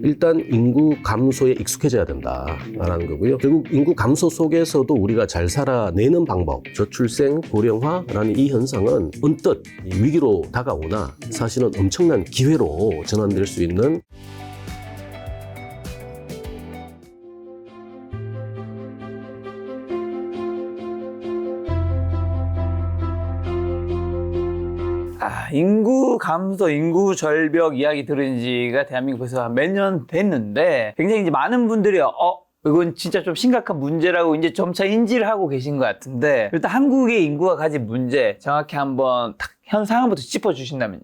일단 인구 감소에 익숙해져야 된다라는 거고요. 결국 인구 감소 속에서도 우리가 잘 살아내는 방법, 저출생, 고령화라는 이 현상은 언뜻 위기로 다가오나 사실은 엄청난 기회로 전환될 수 있는 인구 감소, 인구 절벽 이야기 들은 지가 대한민국에서 몇 년 됐는데 굉장히 이제 많은 분들이 이건 진짜 좀 심각한 문제라고 이제 점차 인지를 하고 계신 것 같은데 일단 한국의 인구가 가진 문제 정확히 한번 딱 현상부터 짚어주신다면요.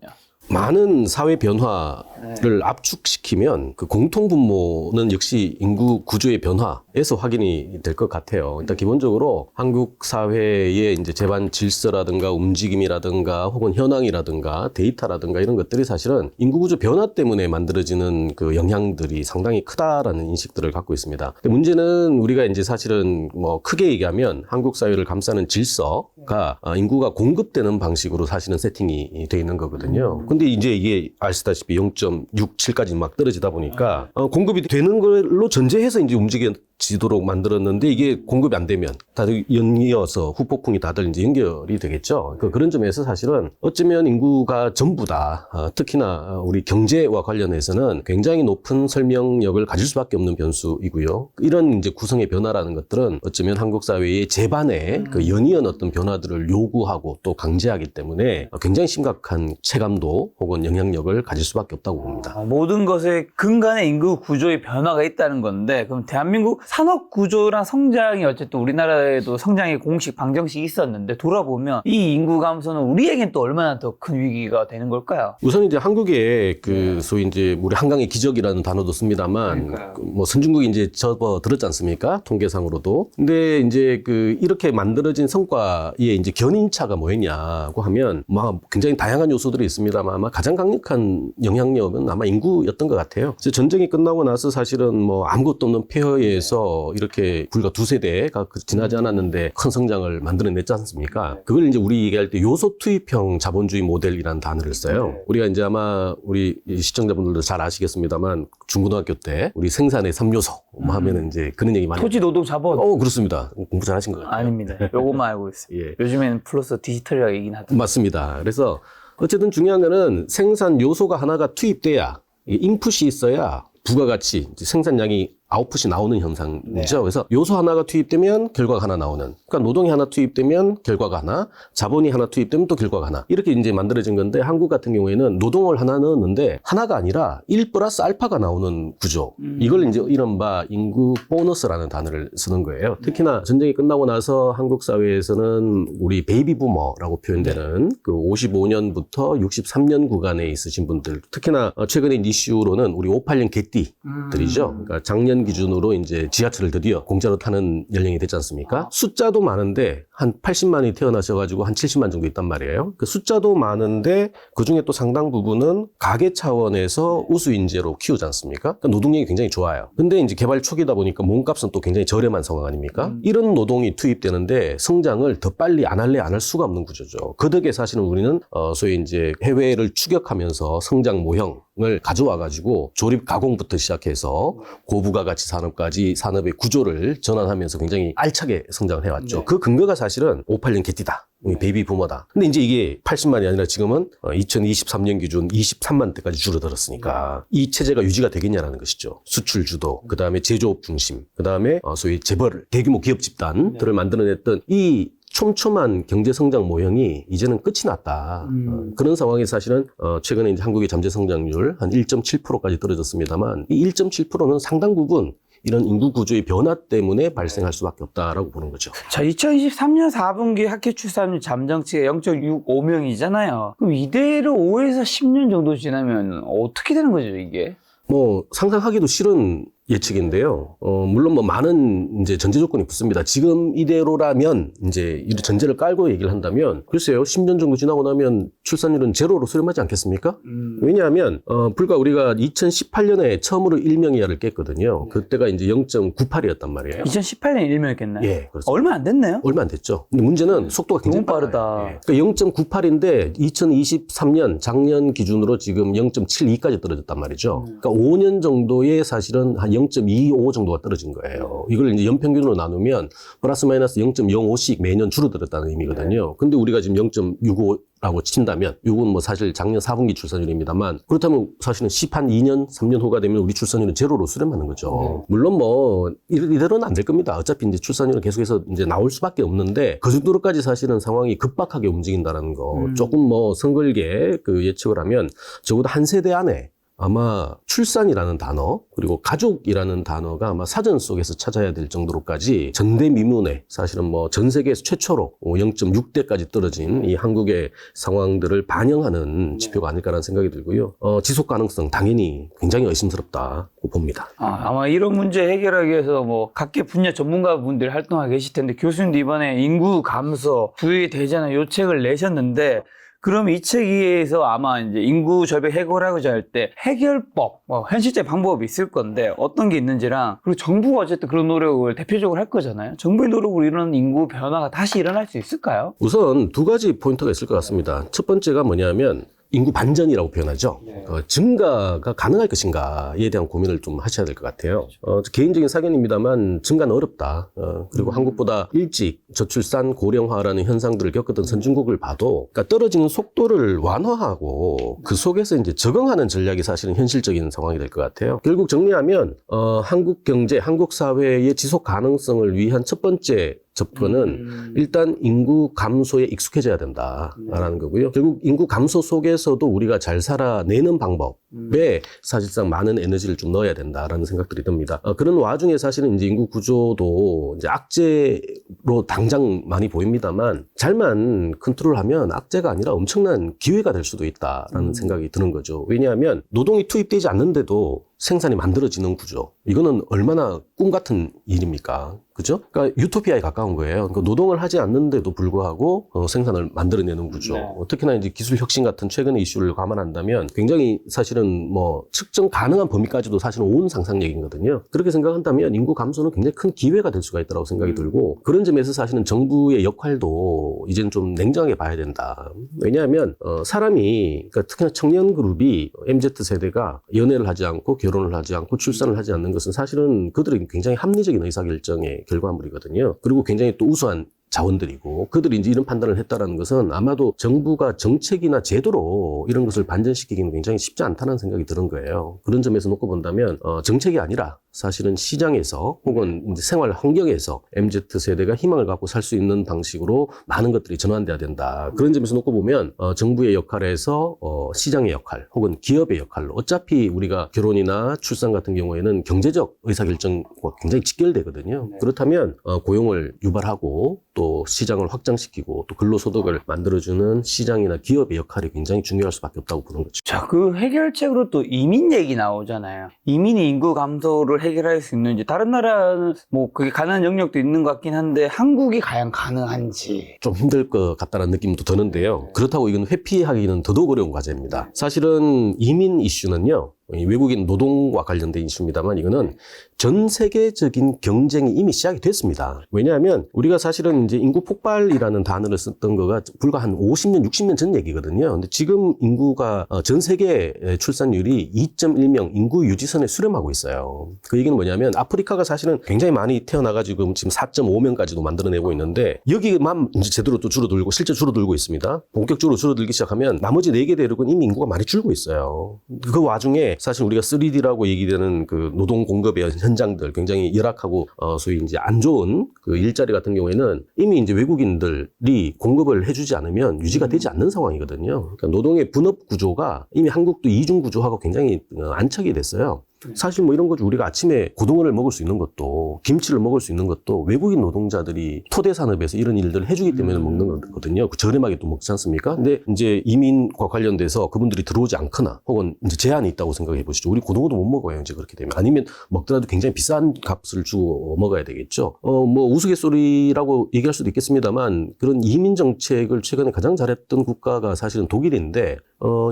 많은 사회 변화를 압축시키면 그 공통분모는 역시 인구 구조의 변화에서 확인이 될 것 같아요. 일단 기본적으로 한국 사회의 이제 제반 질서라든가 움직임이라든가 혹은 현황이라든가 데이터라든가 이런 것들이 사실은 인구 구조 변화 때문에 만들어지는 그 영향들이 상당히 크다라는 인식들을 갖고 있습니다. 근데 문제는 우리가 이제 사실은 뭐 크게 얘기하면 한국 사회를 감싸는 질서가 인구가 공급되는 방식으로 사실은 세팅이 돼 있는 거거든요. 근데 이제 이게 아시다시피 0.67까지 막 떨어지다 보니까 공급이 되는 걸로 전제해서 이제 움직여지도록 만들었는데 이게 공급이 안 되면 다들 연이어서 후폭풍이 다들 이제 연결이 되겠죠. 그런 점에서 사실은 어쩌면 인구가 전부 다 특히나 우리 경제와 관련해서는 굉장히 높은 설명력을 가질 수밖에 없는 변수이고요. 이런 이제 구성의 변화라는 것들은 어쩌면 한국 사회의 제반의 그 연이은 어떤 변화들을 요구하고 또 강제하기 때문에 굉장히 심각한 체감도 혹은 영향력을 가질 수밖에 없다고 봅니다. 모든 것의 근간에 인구 구조의 변화가 있다는 건데 그럼 대한민국 산업 구조랑 성장이 어쨌든 우리나라에도 성장의 공식 방정식이 있었는데 돌아보면 이 인구 감소는 우리에겐 또 얼마나 더 큰 위기가 되는 걸까요? 우선 이제 한국의 그 소위 이제 우리 한강의 기적이라는 단어도 씁니다만 뭐 선진국이 이제 접어들었지 않습니까? 통계상으로도. 근데 이제 그 이렇게 만들어진 성과의 이제 견인차가 뭐였냐고 하면 막 굉장히 다양한 요소들이 있습니다만 아마 가장 강력한 영향력은 아마 인구였던 것 같아요. 전쟁이 끝나고 나서 사실은 뭐 아무것도 없는 폐허에서 이렇게 불과 두세 대가 지나지 않았는데 큰 성장을 만들어냈지 않습니까? 그걸 이제 우리 얘기할 때 요소 투입형 자본주의 모델이라는 단어를 써요. 우리가 이제 아마 우리 시청자분들도 잘 아시겠습니다만 중고등학교 때 우리 생산의 3요소 뭐 하면은 이제 그런 얘기 많이 토지, 노동, 자본. 그렇습니다. 공부 잘 하신 것 같아요. 아닙니다. 요것만 알고 있어요. 예. 요즘에는 플러스 디지털이라고 얘기는 하던데. 맞습니다. 그래서 어쨌든 중요한 거는 생산 요소가 하나가 투입돼야 인풋이 있어야 부가가치 생산량이 아웃풋이 나오는 현상이죠. 그래서 요소 하나가 투입되면 결과가 하나 나오는. 그러니까 노동이 하나 투입되면 결과가 하나, 자본이 하나 투입되면 또 결과가 하나. 이렇게 이제 만들어진 건데 한국 같은 경우에는 노동을 하나 넣었는데 하나가 아니라 1 플러스 알파가 나오는 구조. 이걸 이제 이른바 인구 보너스라는 단어를 쓰는 거예요. 특히나 전쟁이 끝나고 나서 한국 사회에서는 우리 베이비 부머라고 표현되는 그 55년부터 63년 구간에 있으신 분들, 특히나 최근의 이슈로는 우리 58년 개띠들이죠. 그러니까 작년 기준으로 이제 지하철을 드디어 공짜로 타는 연령이 됐지 않습니까? 숫자도 많은데 한 80만이 태어나셔가지고 한 70만 정도 있단 말이에요. 그 숫자도 많은데 그 중에 또 상당 부분은 가계 차원에서 우수 인재로 키우지 않습니까? 그러니까 노동력이 굉장히 좋아요. 근데 이제 개발 초기다 보니까 몸값은 또 굉장히 저렴한 상황 아닙니까? 이런 노동이 투입되는데 성장을 더 빨리 안 할래 안 할 수가 없는 구조죠. 그 덕에 사실은 우리는 소위 이제 해외를 추격하면서 성장 모형을 가져와가지고 조립 가공부터 시작해서 고부가가치 산업까지 산업의 구조를 전환하면서 굉장히 알차게 성장을 해왔죠. 네. 그 근거가 사실은 58년 개띠다. 베이비 부머다. 근데 이제 이게 80만이 아니라 지금은 2023년 기준 23만 대까지 줄어들었으니까 이 체제가 유지가 되겠냐라는 것이죠. 수출 주도, 그 다음에 제조업 중심, 그 다음에 소위 재벌, 대규모 기업 집단들을 만들어냈던 이 촘촘한 경제 성장 모형이 이제는 끝이 났다. 그런 상황에 사실은 최근에 이제 한국의 잠재 성장률 한 1.7%까지 떨어졌습니다만 이 1.7%는 상당 부분 이런 인구 구조의 변화 때문에 발생할 수밖에 없다라고 보는 거죠. 자, 2023년 4분기 학교 출산율 잠정치가 0.65명이잖아요. 그럼 이대로 5에서 10년 정도 지나면 어떻게 되는 거죠, 이게? 뭐 상상하기도 싫은 예측인데요. 물론 뭐 많은 이제 전제 조건이 붙습니다. 지금 이대로라면 이제 이 전제를 깔고 얘기를 한다면 글쎄요, 10년 정도 지나고 나면 출산율은 제로로 수렴하지 않겠습니까? 왜냐하면 불과 우리가 2018년에 처음으로 1명 이하를 깼거든요. 그때가 이제 0.98이었단 말이에요. 2018년 1명이었겠나요? 예, 그렇습니다. 얼마 안 됐네요. 얼마 안 됐죠. 근데 문제는 속도가 굉장히 너무 빠르다. 빨라요. 예. 그러니까 0.98인데 2023년 작년 기준으로 지금 0.72까지 떨어졌단 말이죠. 그러니까 5년 정도에 사실은 한 0.25 정도가 떨어진 거예요. 이걸 이제 연평균으로 나누면 플러스 마이너스 0.05씩 매년 줄어들었다는 의미거든요. 근데 우리가 지금 0.65라고 친다면, 이건 뭐 사실 작년 4분기 출산율입니다만, 그렇다면 사실은 2년, 3년 후가 되면 우리 출산율은 제로로 수렴하는 거죠. 물론 뭐, 이대로는 안 될 겁니다. 어차피 이제 출산율은 계속해서 이제 나올 수밖에 없는데, 그 정도로까지 사실은 상황이 급박하게 움직인다는 거, 조금 뭐 성글게 그 예측을 하면, 적어도 한 세대 안에 아마 출산이라는 단어 그리고 가족이라는 단어가 아마 사전 속에서 찾아야 될 정도로까지 전대미문에 사실은 뭐 전 세계에서 최초로 0.6대까지 떨어진 이 한국의 상황들을 반영하는 지표가 아닐까라는 생각이 들고요. 지속 가능성 당연히 굉장히 의심스럽다고 봅니다. 아마 이런 문제 해결하기 위해서 뭐 각계 분야 전문가분들이 활동하고 계실 텐데 교수님도 이번에 인구 감소 부의 대전환 요 책을 내셨는데 그럼 이 책에서 아마 이제 인구 절벽 해결하고자 할 때 해결법, 현실적 방법이 있을 건데 어떤 게 있는지랑 그리고 정부가 어쨌든 그런 노력을 대표적으로 할 거잖아요. 정부의 노력으로 이런 인구 변화가 다시 일어날 수 있을까요? 우선 두 가지 포인트가 있을 것 같습니다. 첫 번째가 뭐냐면 인구 반전이라고 표현하죠. 증가가 가능할 것인가에 대한 고민을 좀 하셔야 될 것 같아요. 개인적인 사견입니다만 증가는 어렵다. 그리고 한국보다 일찍 저출산 고령화라는 현상들을 겪었던 선진국을 봐도 그러니까 떨어지는 속도를 완화하고 그 속에서 이제 적응하는 전략이 사실은 현실적인 상황이 될 것 같아요. 결국 정리하면 한국 경제, 한국 사회의 지속 가능성을 위한 첫 번째 접근은 일단 인구 감소에 익숙해져야 된다라는 거고요. 결국 인구 감소 속에서도 우리가 잘 살아내는 방법에 사실상 많은 에너지를 좀 넣어야 된다라는 생각들이 듭니다. 그런 와중에 사실은 이제 인구 구조도 이제 악재로 당장 많이 보입니다만 잘만 컨트롤하면 악재가 아니라 엄청난 기회가 될 수도 있다라는 생각이 드는 거죠. 왜냐하면 노동이 투입되지 않는데도 생산이 만들어지는 구조. 이거는 얼마나 꿈 같은 일입니까? 그죠? 그러니까 유토피아에 가까운 거예요. 그러니까 노동을 하지 않는데도 불구하고 생산을 만들어내는 구조. 특히나 이제 기술 혁신 같은 최근의 이슈를 감안한다면 굉장히 사실은 뭐 측정 가능한 범위까지도 사실은 온 상상력이거든요. 그렇게 생각한다면 인구 감소는 굉장히 큰 기회가 될 수가 있다고 생각이 들고 그런 점에서 사실은 정부의 역할도 이제는 좀 냉정하게 봐야 된다. 왜냐하면 사람이 그러니까 특히나 청년 그룹이 MZ세대가 연애를 하지 않고 결혼을 하지 않고 출산을 하지 않는 것은 사실은 그들의 굉장히 합리적인 의사결정의 결과물이거든요. 그리고 굉장히 또 우수한 자원들이고 그들이 이제 이런 판단을 했다라는 것은 아마도 정부가 정책이나 제도로 이런 것을 반전시키기는 굉장히 쉽지 않다는 생각이 드는 거예요. 그런 점에서 놓고 본다면 정책이 아니라 사실은 시장에서 혹은 이제 생활 환경에서 MZ세대가 희망을 갖고 살 수 있는 방식으로 많은 것들이 전환돼야 된다. 그런 점에서 놓고 보면 정부의 역할에서 시장의 역할 혹은 기업의 역할로 어차피 우리가 결혼이나 출산 같은 경우에는 경제적 의사결정과 굉장히 직결되거든요. 그렇다면 고용을 유발하고 또 시장을 확장시키고 또 근로소득을 만들어주는 시장이나 기업의 역할이 굉장히 중요할 수밖에 없다고 보는 거죠. 자, 그 해결책으로 또 이민 얘기 나오잖아요. 이민이 인구 감소를 해결할 수 있는지 다른 나라는 뭐 그게 가능한 영역도 있는 것 같긴 한데 한국이 과연 가능한지 좀 힘들 것 같다는 느낌도 드는데요. 그렇다고 이건 회피하기는 더더욱 어려운 과제입니다. 사실은 이민 이슈는요. 외국인 노동과 관련된 이슈입니다만 이거는 전 세계적인 경쟁이 이미 시작이 됐습니다. 왜냐하면 우리가 사실은 이제 인구 폭발이라는 단어를 썼던 거가 불과 한 50년, 60년 전 얘기거든요. 근데 지금 인구가 전 세계 출산율이 2.1명 인구 유지선에 수렴하고 있어요. 그 얘기는 뭐냐면 아프리카가 사실은 굉장히 많이 태어나가지고 지금 4.5명까지도 만들어내고 있는데 여기만 이제 제대로 또 줄어들고 실제 줄어들고 있습니다. 본격적으로 줄어들기 시작하면 나머지 4개 대륙은 이미 인구가 많이 줄고 있어요. 그 와중에 사실 우리가 3D라고 얘기되는 그 노동 공급의 현장들 굉장히 열악하고 소위 이제 안 좋은 그 일자리 같은 경우에는 이미 이제 외국인들이 공급을 해주지 않으면 유지가 되지 않는 상황이거든요. 그러니까 노동의 분업 구조가 이미 한국도 이중 구조하고 굉장히 안착이 됐어요. 사실 뭐 이런 거죠. 우리가 아침에 고등어를 먹을 수 있는 것도 김치를 먹을 수 있는 것도 외국인 노동자들이 토대 산업에서 이런 일들을 해주기 때문에 먹는 거거든요. 저렴하게 또 먹지 않습니까? 근데 이제 이민과 관련돼서 그분들이 들어오지 않거나 혹은 이제 제한이 있다고 생각해 보시죠. 우리 고등어도 못 먹어요. 이제 그렇게 되면. 아니면 먹더라도 굉장히 비싼 값을 주고 먹어야 되겠죠. 뭐 우스갯소리라고 얘기할 수도 있겠습니다만 그런 이민 정책을 최근에 가장 잘했던 국가가 사실은 독일인데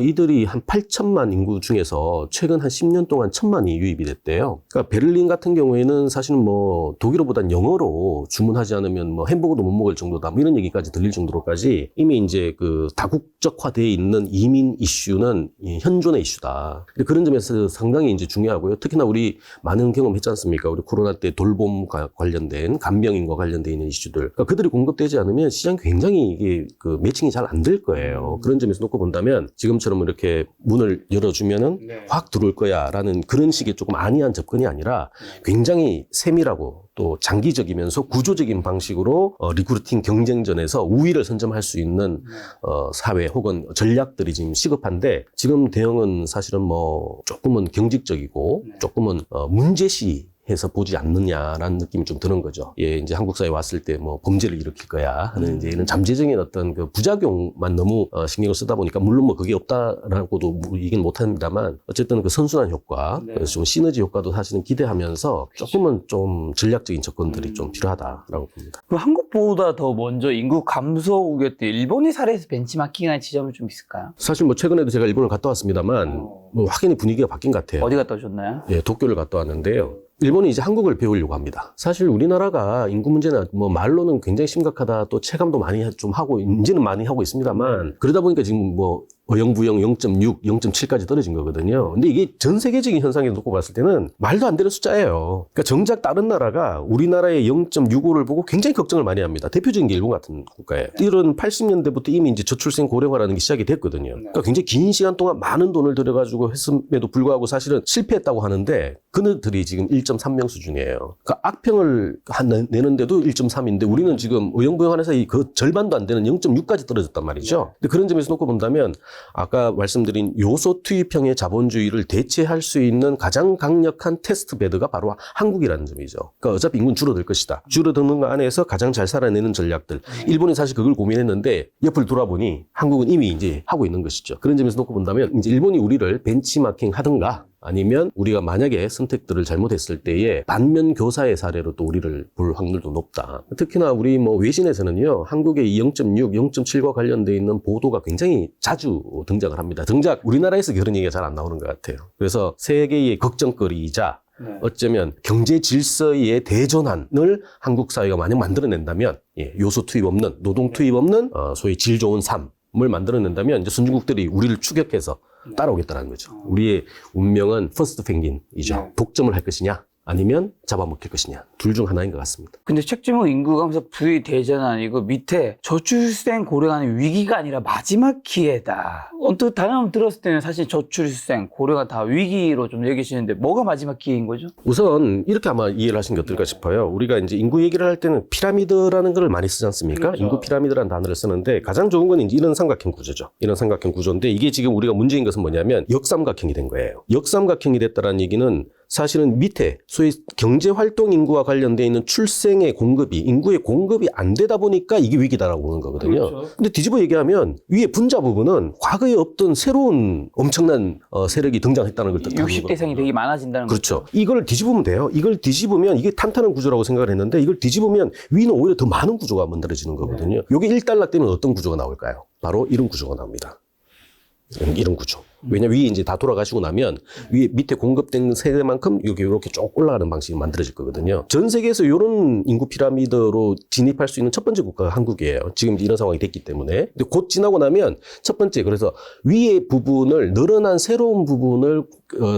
이들이 한 8천만 인구 중에서 최근 한 10년 동안 1,000만이 유입이 됐대요. 그러니까 베를린 같은 경우에는 사실은 뭐 독일어보단 영어로 주문하지 않으면 뭐 햄버거도 못 먹을 정도다. 뭐 이런 얘기까지 들릴 정도로까지 이미 이제 그 다국적화되어 있는 이민 이슈는 현존의 이슈다. 근데 그런 점에서 상당히 이제 중요하고요. 특히나 우리 많은 경험했지 않습니까? 우리 코로나 때 돌봄과 관련된 간병인과 관련되어 있는 이슈들. 그러니까 그들이 공급되지 않으면 시장이 굉장히 이게 그 매칭이 잘 안 될 거예요. 그런 점에서 놓고 본다면 지금처럼 이렇게 문을 열어주면은 확 들어올 거야라는 그런 식의 조금 안이한 접근이 아니라 굉장히 세밀하고 또 장기적이면서 구조적인 방식으로 리크루팅 경쟁전에서 우위를 선점할 수 있는 사회 혹은 전략들이 지금 시급한데 지금 대응은 사실은 뭐 조금은 경직적이고 조금은 문제시 해서 보지 않느냐라는 느낌이 좀 드는 거죠. 예, 이제 한국 사회에 왔을 때 뭐 범죄를 일으킬 거야 하는 이제 이런 잠재적인 어떤 그 부작용만 너무 신경을 쓰다 보니까 물론 뭐 그게 없다라고도 뭐 얘기는 못 합니다만 어쨌든 그 선순환 효과, 그래서 좀 시너지 효과도 사실은 기대하면서 조금은 좀 전략적인 접근들이 좀 필요하다라고 봅니다. 그 한국보다 더 먼저 인구 감소국이었던 일본의 사례에서 벤치마킹한 지점은 좀 있을까요? 사실 뭐 최근에도 제가 일본을 갔다 왔습니다만 뭐 확연히 분위기가 바뀐 것 같아요. 어디 갔다 오셨나요? 예, 도쿄를 갔다 왔는데요. 일본이 이제 한국을 배우려고 합니다. 사실 우리나라가 인구 문제나 뭐 말로는 굉장히 심각하다 또 체감도 많이 좀 하고 이제는 많이 하고 있습니다만 그러다 보니까 지금 뭐 어영부영 0.6, 0.7까지 떨어진 거거든요. 근데 이게 전 세계적인 현상에 놓고 봤을 때는 말도 안 되는 숫자예요. 그러니까 정작 다른 나라가 우리나라의 0.65를 보고 굉장히 걱정을 많이 합니다. 대표적인 게 일본 같은 국가예요. 이런 80년대부터 이미 이제 저출생 고령화라는 게 시작이 됐거든요. 그러니까 굉장히 긴 시간 동안 많은 돈을 들여가지고 했음에도 불구하고 사실은 실패했다고 하는데 그들이 지금 1.3명 수준이에요. 그러니까 악평을 내는데도 1.3인데 우리는 지금 어영부영한에서 그 절반도 안 되는 0.6까지 떨어졌단 말이죠. 근데 그런 점에서 놓고 본다면 아까 말씀드린 요소 투입형의 자본주의를 대체할 수 있는 가장 강력한 테스트 베드가 바로 한국이라는 점이죠. 그러니까 어차피 인구는 줄어들 것이다. 줄어드는 거 안에서 가장 잘 살아내는 전략들. 일본이 사실 그걸 고민했는데 옆을 돌아보니 한국은 이미 이제 하고 있는 것이죠. 그런 점에서 놓고 본다면 이제 일본이 우리를 벤치마킹 하든가 아니면 우리가 만약에 선택들을 잘못했을 때에 반면 교사의 사례로 또 우리를 볼 확률도 높다. 특히나 우리 뭐 외신에서는요, 한국의 0.6, 0.7과 관련되어 있는 보도가 굉장히 자주 등장을 합니다. 정작 우리나라에서 그런 얘기가 잘 안 나오는 것 같아요. 그래서 세계의 걱정거리이자 어쩌면 경제 질서의 대전환을 한국 사회가 만약 만들어낸다면, 요소 투입 없는, 노동 투입 없는, 소위 질 좋은 삶을 만들어낸다면 이제 선진국들이 우리를 추격해서 따라오겠다는 거죠. 우리의 운명은 퍼스트 펭귄이죠. 독점을 할 것이냐 아니면 잡아먹힐 것이냐 둘 중 하나인 것 같습니다. 근데 책 제목 인구 감소 부의 대전환 이거 밑에 저출생 고령화는 위기가 아니라 마지막 기회다. 언뜻 단어 들었을 때는 사실 저출생 고령화 다 위기로 좀 여기시는데 뭐가 마지막 기회인 거죠? 우선 이렇게 아마 이해를 하신 게 어떨까 싶어요. 우리가 이제 인구 얘기를 할 때는 피라미드라는 걸 많이 쓰지 않습니까? 그렇죠. 인구 피라미드라는 단어를 쓰는데 가장 좋은 건 이제 이런 삼각형 구조죠. 이런 삼각형 구조인데 이게 지금 우리가 문제인 것은 뭐냐면 역삼각형이 된 거예요. 역삼각형이 됐다는 얘기는 사실은 밑에 소위 경제활동 인구와 관련되어 있는 출생의 공급이 인구의 공급이 안 되다 보니까 이게 위기다라고 보는 거거든요. 그렇죠. 근데 뒤집어 얘기하면 위에 분자 부분은 과거에 없던 새로운 엄청난 세력이 등장했다는 걸 뜻하는 거거든요. 60대생이 되게 많아진다는 그렇죠. 이걸 뒤집으면 돼요. 이걸 뒤집으면 이게 탄탄한 구조라고 생각을 했는데 이걸 뒤집으면 위는 오히려 더 많은 구조가 만들어지는 거거든요. 이게 1달러 때면 어떤 구조가 나올까요? 바로 이런 구조가 나옵니다. 이런 구조. 왜냐면 위에 이제 다 돌아가시고 나면 위에 밑에 공급된 세대만큼 여기 이렇게 쭉 올라가는 방식이 만들어질 거거든요. 전 세계에서 이런 인구 피라미드로 진입할 수 있는 첫 번째 국가가 한국이에요. 지금 이런 상황이 됐기 때문에. 근데 곧 지나고 나면 첫 번째 그래서 위의 부분을 늘어난 새로운 부분을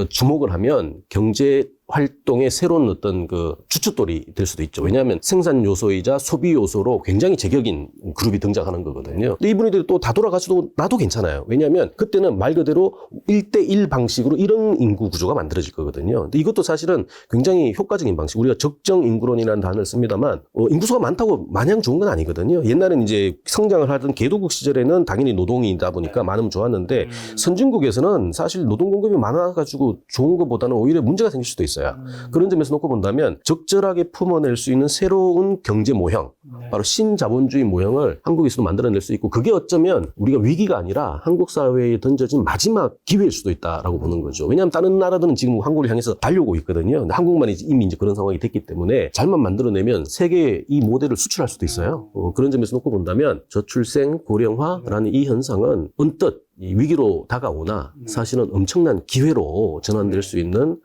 주목을 하면 경제 활동의 새로운 어떤 그 주춧돌이 될 수도 있죠. 왜냐하면 생산 요소이자 소비 요소로 굉장히 제격인 그룹이 등장하는 거거든요. 근데 이분들이 또 다 돌아가셔도 나도 괜찮아요. 왜냐하면 그때는 말 그대로 그리고 1대1 방식으로 이런 인구 구조가 만들어질 거거든요. 근데 이것도 사실은 굉장히 효과적인 방식. 우리가 적정 인구론이라는 단어를 씁니다만 인구수가 많다고 마냥 좋은 건 아니거든요. 옛날에는 이제 성장을 하던 개도국 시절에는 당연히 노동이다 보니까 많으면 좋았는데 선진국에서는 사실 노동 공급이 많아가지고 좋은 것보다는 오히려 문제가 생길 수도 있어요. 그런 점에서 놓고 본다면 적절하게 품어낼 수 있는 새로운 경제 모형, 바로 신자본주의 모형을 한국에서도 만들어낼 수 있고 그게 어쩌면 우리가 위기가 아니라 한국 사회에 던져진 마지막 기회일 수도 있다라고 보는 거죠. 왜냐하면 다른 나라들은 지금 한국을 향해서 달려오고 있거든요. 근데 한국만이 이미 이제 그런 상황이 됐기 때문에 잘만 만들어내면 세계에 이 모델을 수출할 수도 있어요. 그런 점에서 놓고 본다면 저출생 고령화라는 이 현상은 언뜻 이 위기로 다가오나 사실은 엄청난 기회로 전환될 수 있는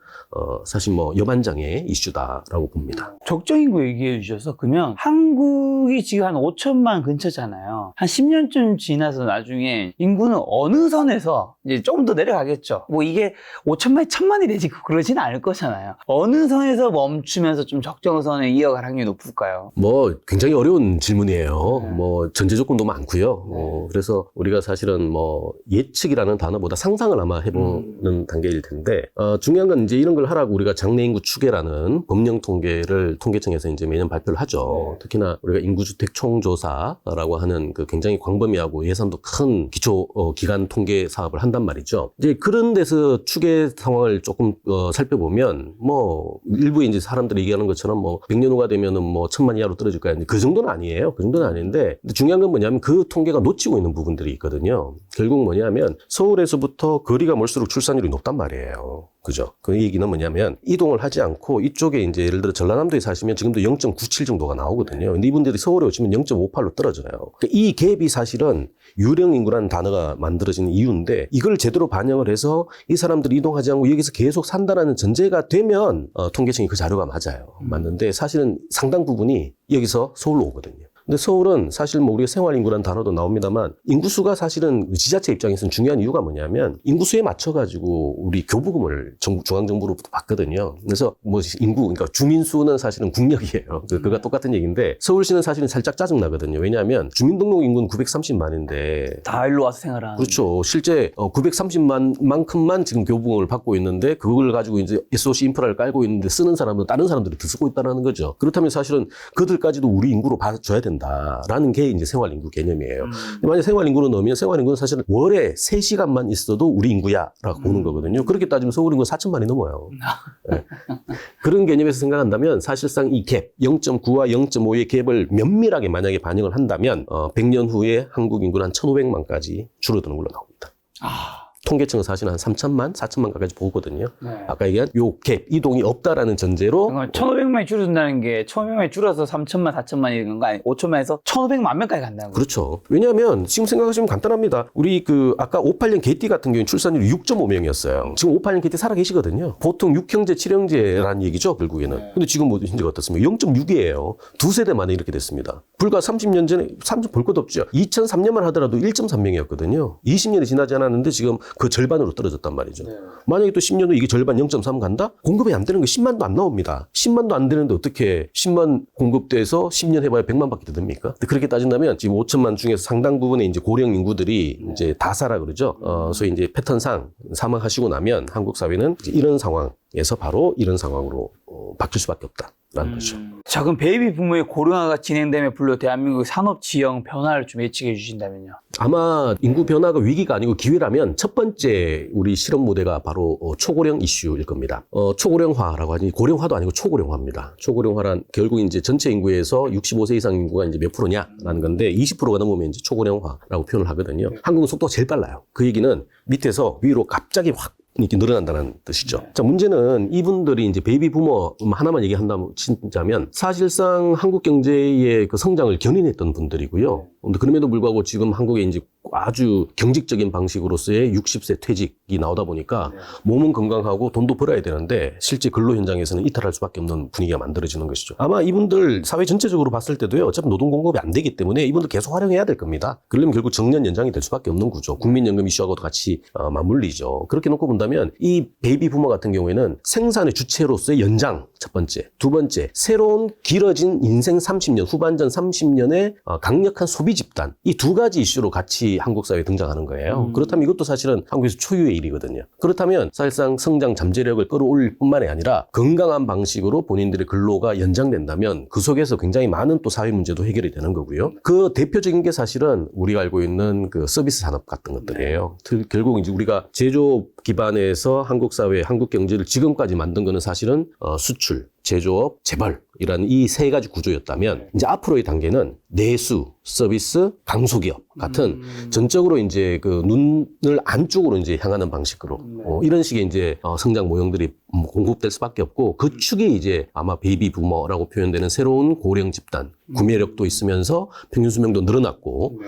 사실 뭐 여반장의 이슈다라고 봅니다. 적정인구 얘기해 주셔서 그러면 한국이 지금 한 5천만 근처잖아요. 한 10년쯤 지나서 나중에 인구는 어느 선에서 이제 조금 더 내려가겠죠. 뭐 이게 5천만이 1,000만이 되지 그러진 않을 거잖아요. 어느 선에서 멈추면서 좀 적정선에 이어갈 확률이 높을까요? 뭐 굉장히 어려운 질문이에요. 뭐 전제 조건도 많고요. 그래서 우리가 사실은 뭐 예측이라는 단어보다 상상을 아마 해보는 단계일 텐데 중요한 건 이제 이런 걸 하라고 우리가 장래 인구 추계라는 법령 통계를 통계청에서 이제 매년 발표를 하죠. 특히나 우리가 인구주택 총조사라고 하는 그 굉장히 광범위하고 예산도 큰 기초 기간 통계 사업을 한단 말이죠. 이제 그런 데서 추계 상황을 조금 살펴보면 뭐 일부 이제 사람들이 얘기하는 것처럼 뭐 100년 후가 되면은 뭐 1,000만 이하로 떨어질 거야. 그 정도는 아니에요. 그 정도는 아닌데 중요한 건 뭐냐면 그 통계가 놓치고 있는 부분들이 있거든요. 결국 뭐냐면 서울에서부터 거리가 멀수록 출산율이 높단 말이에요. 그죠? 그 얘기는 뭐냐면 이동을 하지 않고 이쪽에 이제 예를 들어 전라남도에 사시면 지금도 0.97 정도가 나오거든요. 근데 이분들이 서울에 오시면 0.58로 떨어져요. 그러니까 이 갭이 사실은 유령 인구라는 단어가 만들어진 이유인데 이걸 제대로 반영을 해서 이 사람들이 이동하지 않고 여기서 계속 산다라는 전제가 되면 통계청이 그 자료가 맞아요. 맞는데 사실은 상당 부분이 여기서 서울로 오거든요. 근데 서울은 사실 뭐 우리가 생활인구라는 단어도 나옵니다만 인구수가 사실은 지자체 입장에서는 중요한 이유가 뭐냐면 인구수에 맞춰가지고 우리 교부금을 중앙정부로부터 받거든요. 그래서 뭐 인구, 그러니까 주민수는 사실은 국력이에요. 그가 똑같은 얘기인데 서울시는 사실은 살짝 짜증나거든요. 왜냐하면 주민등록 인구는 930만인데 다 일로 와서 생활하는. 그렇죠. 실제 930만만큼만 지금 교부금을 받고 있는데 그걸 가지고 이제 SOC 인프라를 깔고 있는데 쓰는 사람은 다른 사람들이 더 쓰고 있다는 거죠. 그렇다면 사실은 그들까지도 우리 인구로 봐줘야 된다. 라는 게 이제 생활인구 개념이에요. 만약 생활인구로 넣으면 생활인구는 사실은 월에 3시간만 있어도 우리 인구야라고 보는 거거든요. 그렇게 따지면 서울인구 4천만이 넘어요. 네. 그런 개념에서 생각한다면 사실상 이 갭, 0.9와 0.5의 갭을 면밀하게 만약에 반영을 한다면 100년 후에 한국 인구는 한 1,500만까지 줄어드는 걸로 나옵니다. 통계청은 사실 한 3천만, 4천만까지 보거든요. 네. 아까 얘기한 요 갭, 이동이 없다라는 전제로 1,500만이 줄어든다는 게 1,500만이 줄어서 3천만, 4천만이 되는 거 아니 5천만에서 1,500만 명까지 간다는 거죠. 그렇죠. 왜냐하면 지금 생각하시면 간단합니다. 우리 그 아까 58년 개띠 같은 경우는 출산율이 6.5명이었어요. 지금 58년 개띠 살아 계시거든요. 보통 6형제, 7형제라는 얘기죠, 결국에는. 근데 지금 뭐 현재가 어떻습니까? 0.6이에요. 두 세대 만에 이렇게 됐습니다. 불과 30년 전에 30 볼 것 없죠. 2003년만 하더라도 1.3명이었거든요. 20년이 지나지 않았는데 지금 그 절반으로 떨어졌단 말이죠. 만약에 또 10년 후 이게 절반 0.3 간다? 공급이 안 되는 게 10만도 안 나옵니다. 10만도 안 되는데 어떻게 10만 공급돼서 10년 해봐야 100만밖에 됩니까? 그렇게 따진다면 지금 5천만 중에서 상당 부분의 이제 고령 인구들이 이제 다사라 그러죠. 소위 이제 패턴상 사망하시고 나면 한국 사회는 이제 이런 상황에서 바로 이런 상황으로 바뀔 수밖에 없다라는 거죠. 자, 그럼 베이비 부모의 고령화가 진행됨에 불로 대한민국 산업 지형 변화를 좀 예측해 주신다면요. 아마 인구 변화가 위기가 아니고 기회라면 첫 번째 우리 실험 무대가 바로 초고령 이슈일 겁니다. 초고령화라고 하니 고령화도 아니고 초고령화입니다. 초고령화란 결국 이제 전체 인구에서 65세 이상 인구가 이제 몇 프로냐라는 건데 20%가 넘으면 이제 초고령화라고 표현을 하거든요. 한국은 속도가 제일 빨라요. 그 얘기는 밑에서 위로 갑자기 확 이렇게 늘어난다는 뜻이죠. 자, 문제는 이분들이 이제 베이비 부머 하나만 얘기한다면 진짜면 사실상 한국 경제의 그 성장을 견인했던 분들이고요. 근데 그럼에도 불구하고 지금 한국에 이제 아주 경직적인 방식으로서의 60세 퇴직이 나오다 보니까 몸은 건강하고 돈도 벌어야 되는데 실제 근로 현장에서는 이탈할 수밖에 없는 분위기가 만들어지는 것이죠. 아마 이분들 사회 전체적으로 봤을 때도요. 어차피 노동 공급이 안 되기 때문에 이분들 계속 활용해야 될 겁니다. 그러려면 결국 정년 연장이 될 수밖에 없는 구조. 국민연금 이슈하고도 같이 맞물리죠. 그렇게 놓고 본다면 이 베이비 부머 같은 경우에는 생산의 주체로서의 연장 첫 번째. 두 번째, 새로운 길어진 인생 30년, 후반전 30년의 강력한 소비 집단. 이 두 가지 이슈로 같이 다시 한국 사회에 등장하는 거예요. 그렇다면 이것도 사실은 한국에서 초유의 일이거든요. 그렇다면 사실상 성장 잠재력을 끌어올릴 뿐만이 아니라 건강한 방식으로 본인들의 근로가 연장된다면 그 속에서 굉장히 많은 또 사회 문제도 해결이 되는 거고요. 그 대표적인 게 사실은 우리가 알고 있는 그 서비스 산업 같은 것들이에요. 결국 이제 우리가 제조업 기반에서 한국 사회, 한국 경제를 지금까지 만든 거는 사실은 수출, 제조업, 재벌이라는 이 세 가지 구조였다면 이제 앞으로의 단계는 내수, 서비스, 강소기업 같은 전적으로 이제 그 눈을 안쪽으로 이제 향하는 방식으로 이런 식의 이제 성장 모형들이 공급될 수밖에 없고 그 축이 이제 아마 베이비 부머라고 표현되는 새로운 고령 집단 구매력도 있으면서 평균 수명도 늘어났고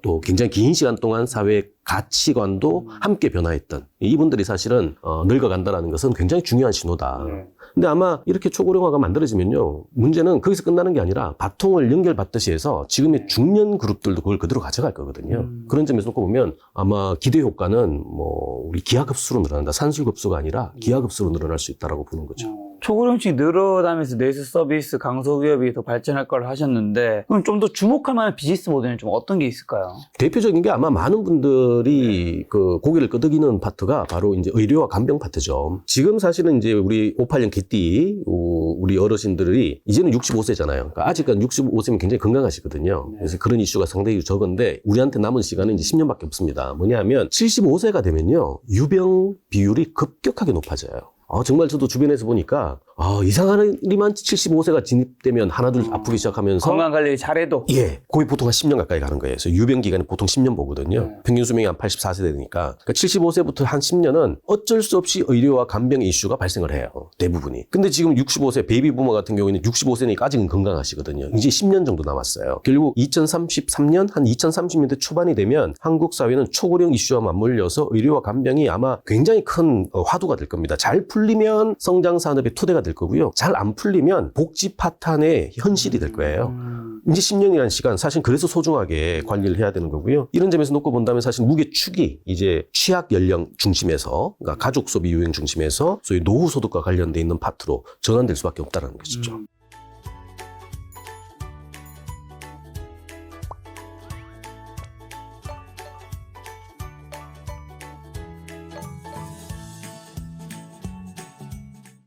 또 굉장히 긴 시간 동안 사회 가치관도 함께 변화했던 이분들이 사실은 늙어간다라는 것은 굉장히 중요한 신호다. 근데 아마 이렇게 초고령화가 만들어지면요. 문제는 거기서 끝나는 게 아니라 바통을 연결받듯이 해서 지금의 중년 그룹들도 그걸 그대로 가져갈 거거든요. 그런 점에서 놓고 보면 아마 기대 효과는 뭐 우리 기하급수로 늘어난다. 산술급수가 아니라 기하급수로 늘어날 수 있다라고 보는 거죠. 초고령층이 늘어나면서 내수 서비스, 강소기업이 더 발전할 걸 하셨는데 그럼 좀 더 주목할 만한 비즈니스 모델은 좀 어떤 게 있을까요? 대표적인 게 아마 많은 분들이 그 고개를 끄덕이는 파트가 바로 이제 의료와 간병 파트죠. 지금 사실은 이제 우리 58년 개띠 우리 어르신들이 이제는 65세잖아요. 그러니까 아직까지 65세면 굉장히 건강하시거든요. 그래서 그런 이슈가 상당히 적은데 우리한테 남은 시간은 이제 10년밖에 없습니다. 뭐냐면 75세가 되면요. 유병 비율이 급격하게 높아져요. 정말 저도 주변에서 보니까 이상하리만 75세가 진입되면 하나둘 아프기 시작하면서 건강 관리 잘해도 예, 거의 보통 한 10년 가까이 가는 거예요. 그래서 유병 기간이 보통 10년 보거든요. 평균 수명이 한 84세 되니까. 그러니까 75세부터 한 10년은 어쩔 수 없이 의료와 간병 이슈가 발생을 해요. 대부분이. 근데 지금 65세 베이비 부머 같은 경우에는 65세니까 아직은 건강하시거든요. 이제 10년 정도 남았어요. 결국 2033년 한 2030년대 초반이 되면 한국 사회는 초고령 이슈와 맞물려서 의료와 간병이 아마 굉장히 큰 화두가 될 겁니다. 잘 풀리면 성장 산업의 토대가 될 거고요. 잘 안 풀리면 복지 파탄의 현실이 될 거예요. 이제 10년이라는 시간 사실 그래서 소중하게 관리를 해야 되는 거고요. 이런 점에서 놓고 본다면 사실 무게축이 이제 취약 연령 중심에서 그러니까 가족 소비 유행 중심에서 소위 노후 소득과 관련돼 있는 파트로 전환될 수밖에 없다는 것이죠.